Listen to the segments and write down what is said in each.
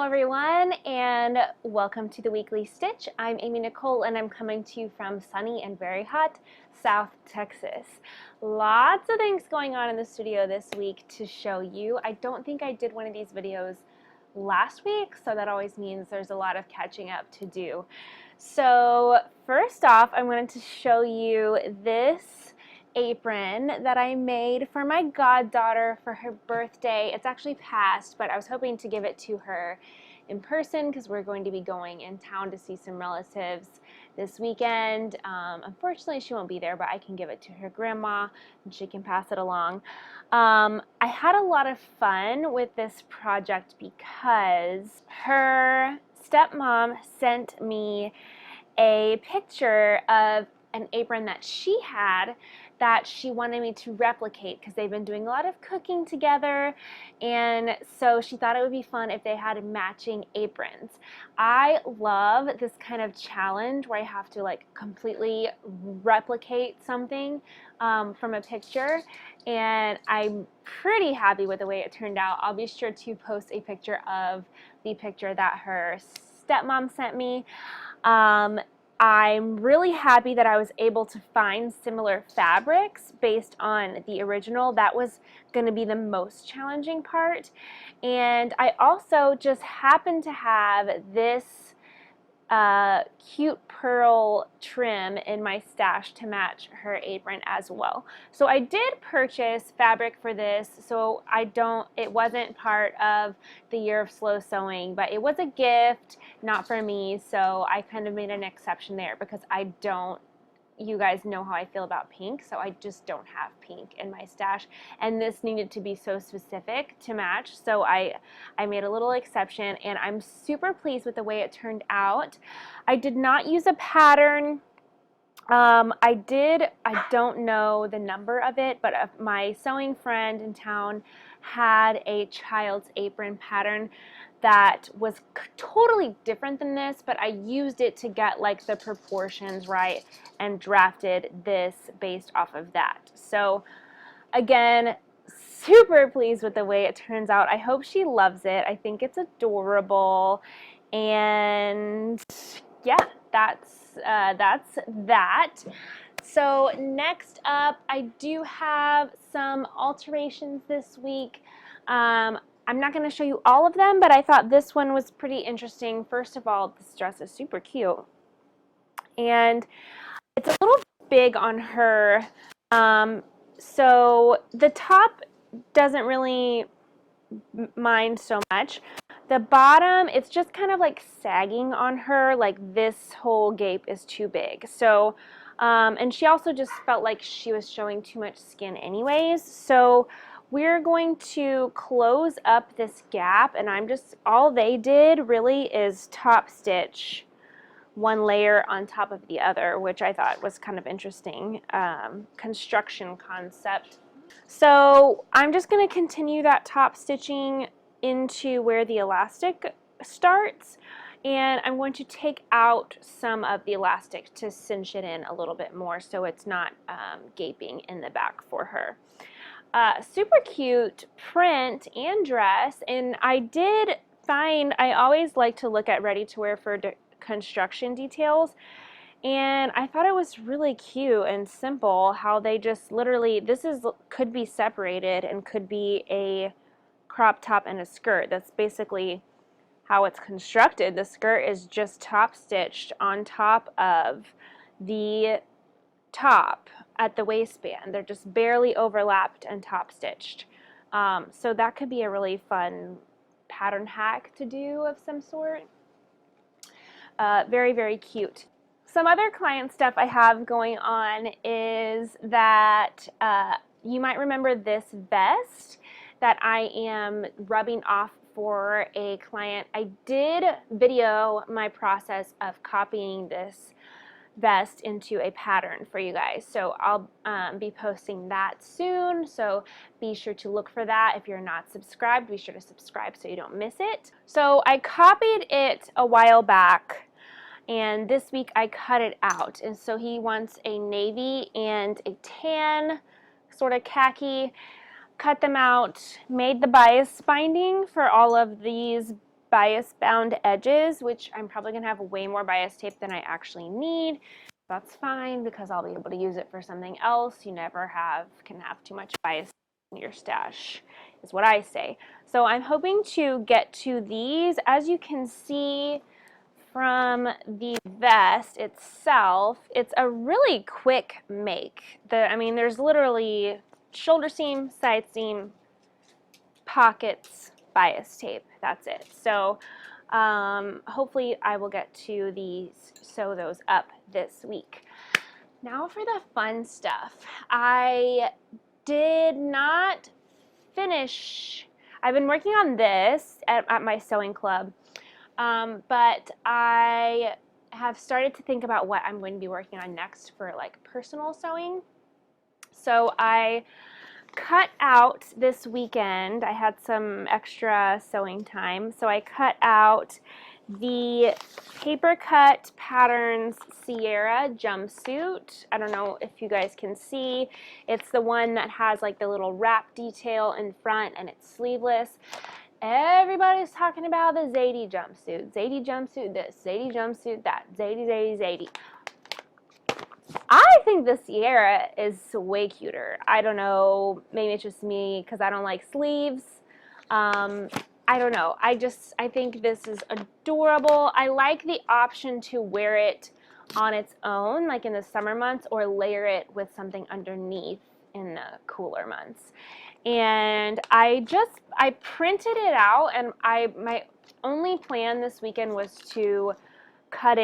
everyone, and welcome to the Weekly Stitch. I'm Nicole, and I'm coming to you from sunny and very hot South Texas. Lots of things going on in the studio this week to show you. I don't think I did one of these videos last week, so that always means there's a lot of catching up to do. So first off, I wanted to show you this apron that I made for my goddaughter for her birthday. It's actually passed, but I was hoping to give it to her in person because we're going to be going in town to see some relatives this weekend. Unfortunately, she won't be there, but I can give it to her grandma and she can pass it along. I had a lot of fun with this project because her stepmom sent me a picture of an apron that she had that she wanted me to replicate because they've been doing a lot of cooking together, and so she thought it would be fun if they had matching aprons. I love this kind of challenge where I have to like completely replicate something from a picture, and I'm pretty happy with the way it turned out. I'll be sure to post a picture of the picture that her stepmom sent me. I'm really happy that I was able to find similar fabrics based on the original. That was going to be the most challenging part. And I also just happened to have this cute pearl trim in my stash to match her apron as well. So I did purchase fabric for this, so it wasn't part of the year of slow sewing, but it was a gift, not for me, so I kind of made an exception there because you guys know how I feel about pink, so I just don't have pink in my stash, and this needed to be so specific to match, so I made a little exception, and I'm super pleased with the way it turned out. I did not use a pattern. I don't know the number of it, but my sewing friend in town had a child's apron pattern that was totally different than this, but I used it to get like the proportions right and drafted this based off of that. So again, super pleased with the way it turns out. I hope she loves it. I think it's adorable, and yeah, that's that. So next up, I do have some alterations this week. I'm not going to show you all of them, but I thought this one was pretty interesting. First of all, this dress is super cute, and it's a little big on her. So the top doesn't really mind so much. The bottom, it's just kind of like sagging on her, like this whole gape is too big. So, and she also just felt like she was showing too much skin anyways. So we're going to close up this gap, and all they did really is top stitch one layer on top of the other, which I thought was kind of interesting construction concept. So I'm just going to continue that top stitching into where the elastic starts, and I'm going to take out some of the elastic to cinch it in a little bit more so it's not gaping in the back for her. Super cute print and dress, and I always like to look at ready to wear for construction details, and I thought it was really cute and simple how they just literally, could be separated and could be a crop top and a skirt. That's basically how it's constructed. The skirt is just top stitched on top of the top at the waistband. They're just barely overlapped and top stitched. So that could be a really fun pattern hack to do of some sort. Very, very cute. Some other client stuff I have going on is that you might remember this vest that I am rubbing off for a client. I did video my process of copying this vest into a pattern for you guys, so I'll be posting that soon, so be sure to look for that. If you're not subscribed, be sure to subscribe so you don't miss it. So I copied it a while back, and this week I cut it out, and so he wants a navy and a tan sort of khaki. Cut them out, made the bias binding for all of these bias bound edges, which I'm probably gonna have way more bias tape than I actually need. That's fine because I'll be able to use it for something else. You never can have too much bias in your stash, is what I say. So I'm hoping to get to these. As you can see from the vest itself, it's a really quick make. I mean, there's literally shoulder seam, side seam, pockets, bias tape. That's it. So hopefully I will get to sew those up this week. Now for the fun stuff. I did not finish. I've been working on this at my sewing club, but I have started to think about what I'm going to be working on next for like personal sewing. So I cut out this weekend. I had some extra sewing time, so I cut out the Paper Cut Patterns Sierra jumpsuit. I don't know if you guys can see. It's the one that has like the little wrap detail in front and it's sleeveless. Everybody's talking about the Zadie jumpsuit. Zadie jumpsuit this, Zadie jumpsuit that, Zadie, Zadie, Zadie. I think the Sierra is way cuter. I don't know, maybe it's just me because I don't like sleeves. I don't know. I think this is adorable. I like the option to wear it on its own, like in the summer months, or layer it with something underneath in the cooler months. And I printed it out, and my only plan this weekend was to cut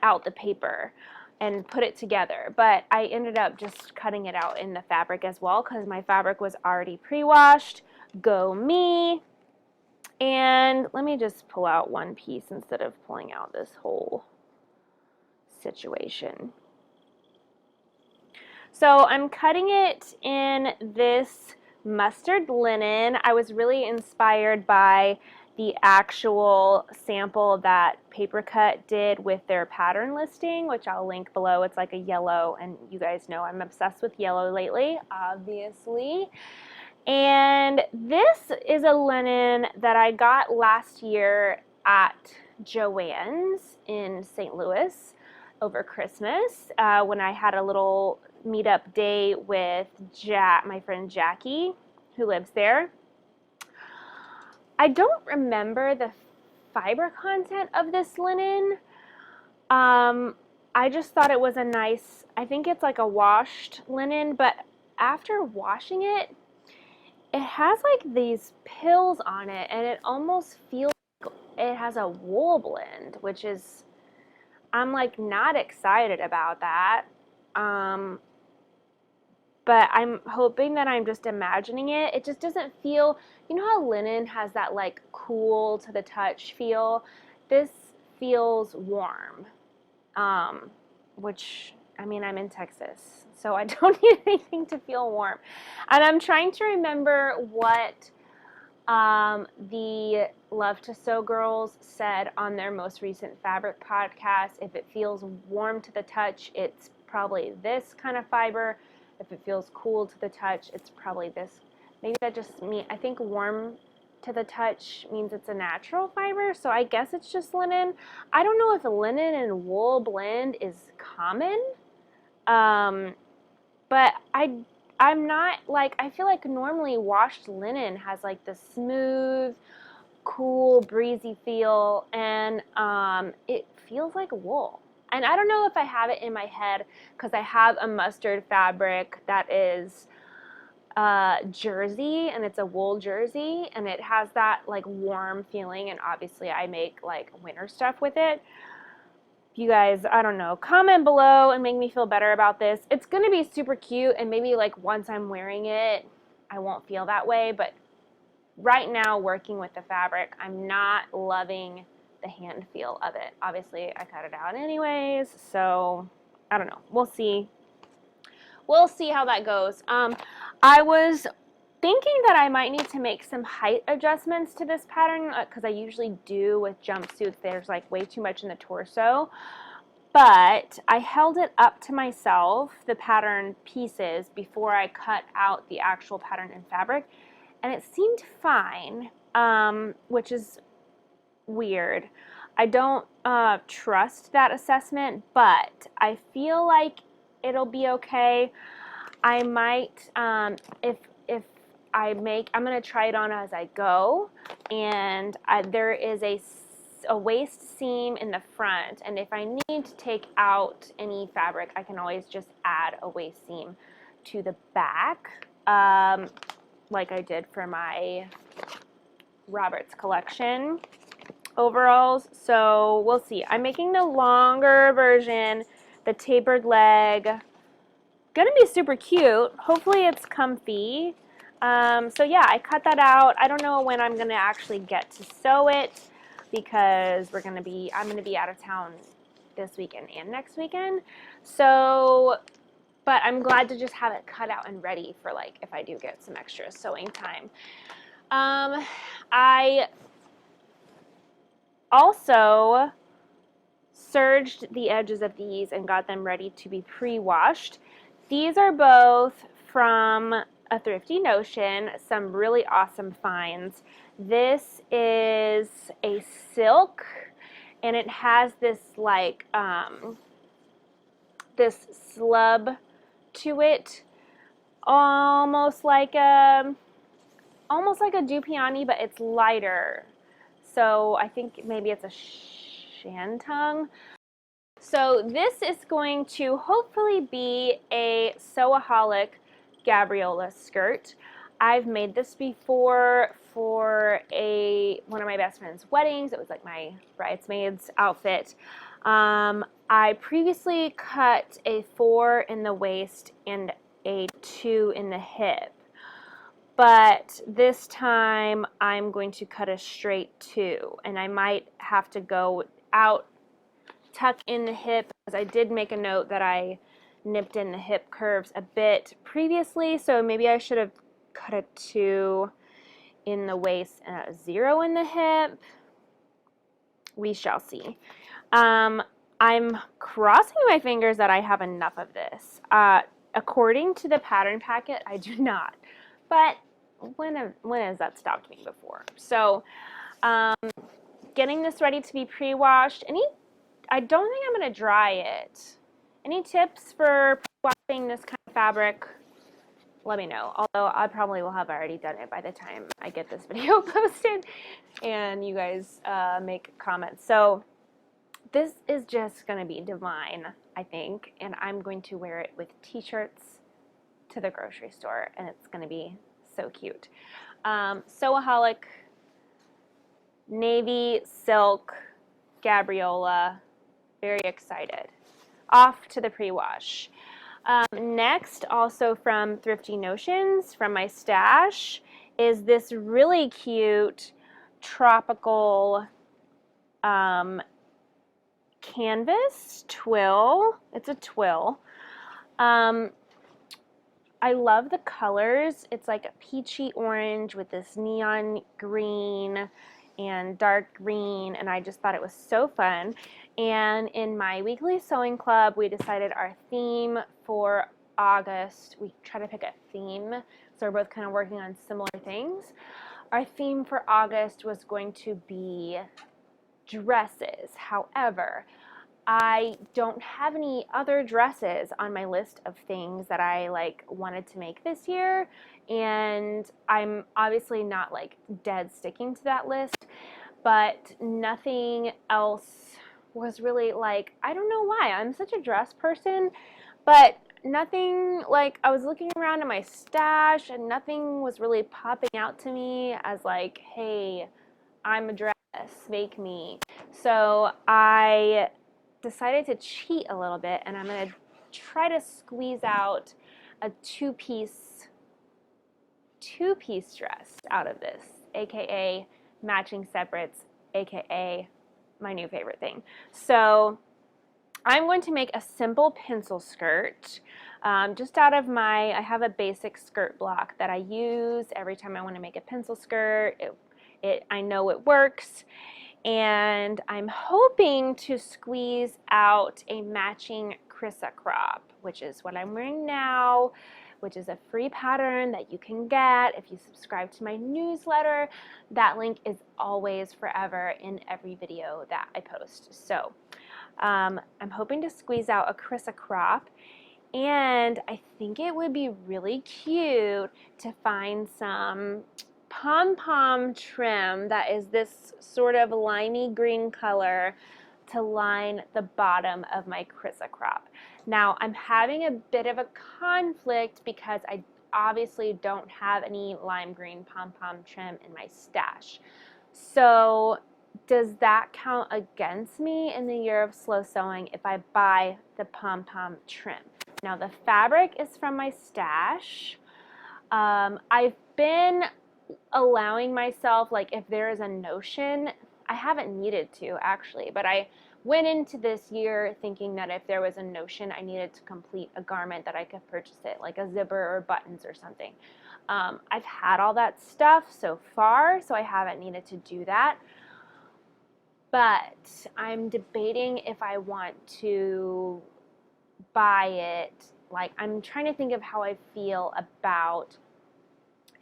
out the paper and put it together, but I ended up just cutting it out in the fabric as well because my fabric was already pre-washed. Go me. And let me just pull out one piece instead of pulling out this whole situation. So I'm cutting it in this mustard linen. I was really inspired by the actual sample that Paper Cut did with their pattern listing, which I'll link below. It's like a yellow, and you guys know I'm obsessed with yellow lately, obviously. And this is a linen that I got last year at Joann's in St. Louis over Christmas when I had a little meetup day with my friend Jackie, who lives there. I don't remember the fiber content of this linen. I just thought it was a nice, I think it's like a washed linen, but after washing it, it has like these pills on it, and it almost feels like it has a wool blend, which is, I'm like not excited about that. But I'm hoping that I'm just imagining it. It just doesn't feel, you know how linen has that like cool to the touch feel? This feels warm, which, I mean, I'm in Texas, so I don't need anything to feel warm. And I'm trying to remember what the Love to Sew girls said on their most recent fabric podcast. If it feels warm to the touch, it's probably this kind of fiber. If it feels cool to the touch, it's probably this. Maybe that just means, I think warm to the touch means it's a natural fiber, so I guess it's just linen. I don't know if a linen and wool blend is common, but I'm not like, I feel like normally washed linen has like the smooth, cool, breezy feel, and it feels like wool. And I don't know if I have it in my head because I have a mustard fabric that is jersey, and it's a wool jersey, and it has that like warm feeling, and obviously I make like winter stuff with it. You guys, I don't know, comment below and make me feel better about this. It's going to be super cute, and maybe like once I'm wearing it, I won't feel that way, but right now working with the fabric, I'm not loving the hand feel of it. Obviously, I cut it out anyways, so I don't know. We'll see. We'll see how that goes. I was thinking that I might need to make some height adjustments to this pattern because I usually do with jumpsuits. There's like way too much in the torso. But I held it up to myself, the pattern pieces, before I cut out the actual pattern in fabric, and it seemed fine, which is weird. I don't trust that assessment, but I feel like it'll be okay. I might, if I'm gonna try it on as I go, and there is a waist seam in the front, and if I need to take out any fabric, I can always just add a waist seam to the back, like I did for my Roberts collection overalls. So we'll see. I'm making the longer version, the tapered leg. Gonna be super cute. Hopefully it's comfy. So yeah, I cut that out. I don't know when I'm gonna actually get to sew it because I'm gonna be out of town this weekend and next weekend. So, but I'm glad to just have it cut out and ready for like if I do get some extra sewing time. I also serged the edges of these and got them ready to be pre-washed. These are both from a Thrifty Notion, some really awesome finds. This is a silk, and it has this like this slub to it, almost like a Dupioni, but it's lighter. So I think maybe it's a shantung. So this is going to hopefully be a Sewaholic Gabriola skirt. I've made this before for one of my best friend's weddings. It was like my bridesmaid's outfit. I previously cut a 4 in the waist and a 2 in the hip. But this time I'm going to cut a straight 2, and I might have to go out, tuck in the hip, because I did make a note that I nipped in the hip curves a bit previously, so maybe I should have cut a 2 in the waist and a 0 in the hip. We shall see. I'm crossing my fingers that I have enough of this. According to the pattern packet, I do not. But when has that stopped me before? So getting this ready to be pre-washed. I don't think I'm going to dry it. Any tips for pre-washing this kind of fabric? Let me know. Although I probably will have already done it by the time I get this video posted and you guys make comments. So this is just going to be divine, I think, and I'm going to wear it with t-shirts to the grocery store, and it's going to be so cute. Sewaholic, navy, silk, Gabriola. Very excited. Off to the pre-wash. Next, also from Thrifty Notions, from my stash, is this really cute tropical canvas twill. It's a twill. I love the colors. It's like a peachy orange with this neon green and dark green, and I just thought it was so fun. And in my weekly sewing club, we decided our theme for August, we try to pick a theme, so we're both kind of working on similar things. Our theme for August was going to be dresses. However, I don't have any other dresses on my list of things that I wanted to make this year, and I'm obviously not dead sticking to that list, but nothing else was really I don't know why, I'm such a dress person, but nothing, I was looking around in my stash and nothing was really popping out to me as hey, I'm a dress, make me. So I decided to cheat a little bit, and I'm going to try to squeeze out a two-piece dress out of this, aka matching separates, aka my new favorite thing. So I'm going to make a simple pencil skirt, just out of I have a basic skirt block that I use every time I want to make a pencil skirt. I know it works, and I'm hoping to squeeze out a matching Krissa Crop, which is what I'm wearing now, which is a free pattern that you can get if you subscribe to my newsletter. That link is always forever in every video that I post. So I'm hoping to squeeze out a Krissa Crop, and I think it would be really cute to find some pom-pom trim that is this sort of limey green color to line the bottom of my Krissa Crop. Now, I'm having a bit of a conflict because I obviously don't have any lime green pom-pom trim in my stash. So does that count against me in the year of slow sewing if I buy the pom-pom trim? Now, the fabric is from my stash. I've been allowing myself, like, if there is a notion, I haven't needed to actually, but I went into this year thinking that if there was a notion I needed to complete a garment that I could purchase it, like a zipper or buttons or something. I've had all that stuff so far, so I haven't needed to do that. But I'm debating if I want to buy it. Like, I'm trying to think of how I feel about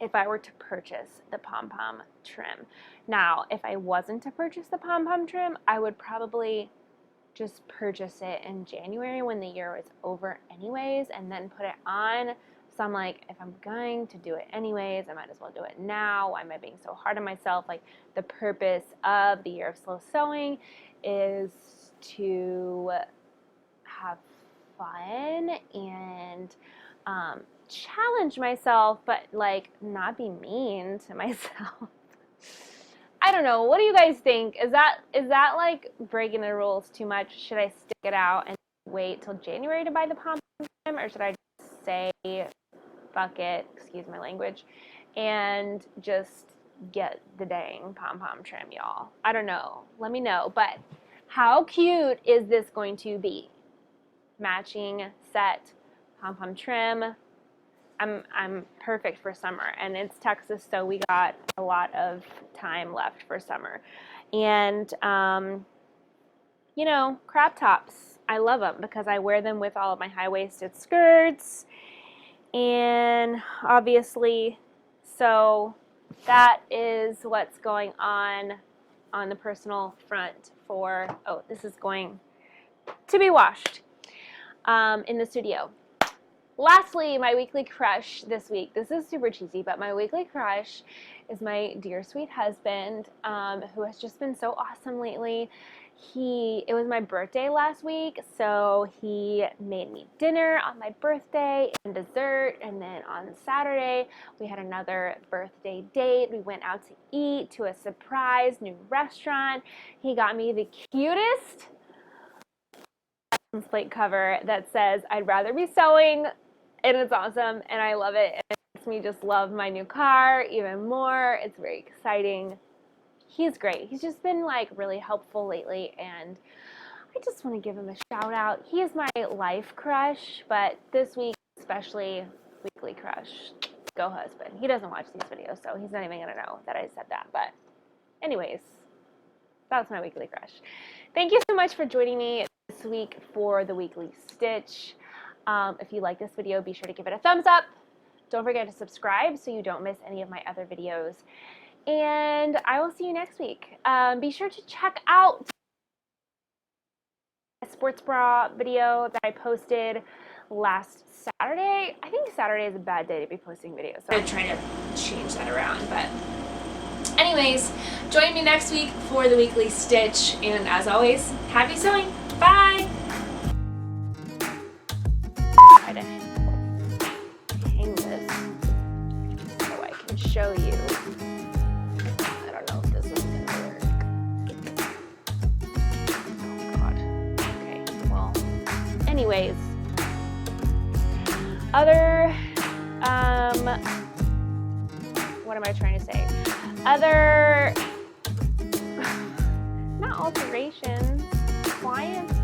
if I were to purchase the pom-pom trim. Now, if I wasn't to purchase the pom-pom trim, I would probably just purchase it in January when the year is over anyways, and then put it on. So I'm like, if I'm going to do it anyways, I might as well do it now. Why am I being so hard on myself? Like, the purpose of the year of slow sewing is to have fun and challenge myself, but like not be mean to myself. I don't know. What do you guys think? Is that like breaking the rules too much? Should I stick it out and wait till January to buy the pom-pom trim, or should I just say fuck it, excuse my language, and just get the dang pom-pom trim, y'all? I don't know. Let me know. But how cute is this going to be? Matching set pom-pom trim. I'm perfect for summer, and it's Texas, so we got a lot of time left for summer. And you know, crop tops, I love them because I wear them with all of my high-waisted skirts, and obviously, so that is what's going on the personal front for, oh, this is going to be washed in the studio. Lastly, my weekly crush this week. This is super cheesy, but my weekly crush is my dear sweet husband, who has just been so awesome lately. It was my birthday last week, so he made me dinner on my birthday and dessert, and then on Saturday we had another birthday date. We went out to eat to a surprise new restaurant. He got me the cutest slate cover that says, "I'd rather be sewing," and it's awesome, and I love it. It makes me just love my new car even more. It's very exciting. He's great. He's just been like really helpful lately, and I just want to give him a shout out. He is my life crush, but this week especially weekly crush. Go husband. He doesn't watch these videos, so he's not even gonna know that I said that. But anyways, that's my weekly crush. Thank you so much for joining me this week for the weekly stitch. If you like this video, be sure to give it a thumbs up. Don't forget to subscribe so you don't miss any of my other videos. And I will see you next week. Be sure to check out a sports bra video that I posted last Saturday. I think Saturday is a bad day to be posting videos, so I'm trying to change that around. But anyways, join me next week for the weekly stitch. And as always, happy sewing. Bye! Try to hang this so I can show you. I don't know if this is going to work. Oh God. Okay, well, anyways, what am I trying to say? Other, not alterations, clients